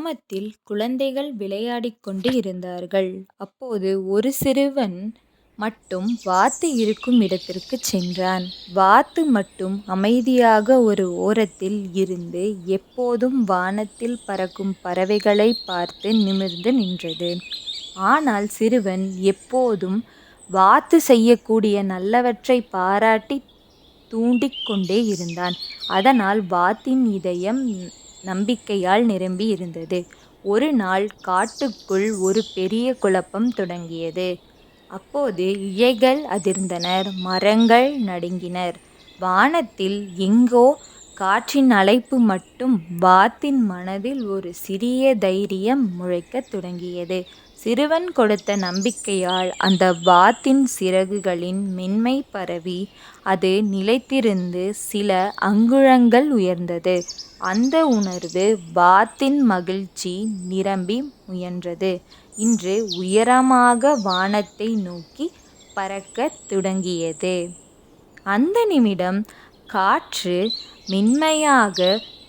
கிராமத்தில் குழந்தைகள் விளையாடிக் கொண்டு இருந்தார்கள். அப்போது ஒரு சிறுவன் மட்டும் வாத்து இருக்கும் இடத்திற்குச் சென்றான். வாத்து மட்டும் அமைதியாக ஒரு ஓரத்தில் இருந்து எப்போதும் வானத்தில் பறக்கும் பறவைகளைப் பார்த்து நிமிர்ந்து நின்றது. ஆனால் சிறுவன் எப்போதும் வாத்து செய்யக்கூடிய நல்லவற்றைப் பாராட்டித் தூண்டிக் கொண்டே இருந்தான். அதனால் வாத்தின் இதயம் நம்பிக்கையால் நிரம்பி இருந்தது. ஒரு நாள் காட்டுக்குள் ஒரு பெரிய குழப்பம் தொடங்கியது. அப்போது இலைகள் அதிர்ந்தன, மரங்கள் நடுங்கினர். வானத்தில் எங்கோ காற்றின் அழைப்பு மட்டும் வாத்தின் மனதில் ஒரு சிறிய தைரியம் முளைக்கத் தொடங்கியது. சிறுவன் கொடுத்த நம்பிக்கையால் அந்த வாத்தின் சிறகுகளின் மென்மை பரவி அது நிலைத்திருந்து சில அங்குலங்கள் உயர்ந்தது. அந்த உணர்வு வாத்தின் மகிழ்ச்சி நிரம்பி முயன்றது. இன்று உயரமாக வானத்தை நோக்கிப் பறக்கத் தொடங்கியது. அந்த நிமிடம் காற்று மென்மையாக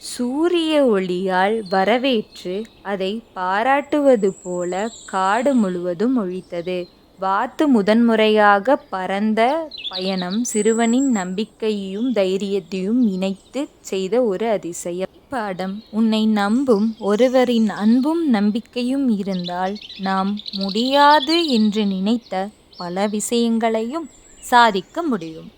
சூரிய ஒளியால் வரவேற்று அதைப் பாராட்டுவது போல காடு முழுவதும் ஒலித்தது. வாத்து முதன்முறையாகப் பறந்த பயணம் சிறுவனின் நம்பிக்கையையும் தைரியத்தையும் இணைத்துச் செய்த ஒரு அதிசயம். பாடம்: உன்னை நம்பும் ஒருவரின் அன்பும் நம்பிக்கையும் இருந்தால் நாம் முடியாது என்று நினைத்த பல விஷயங்களையும் சாதிக்க முடியும்.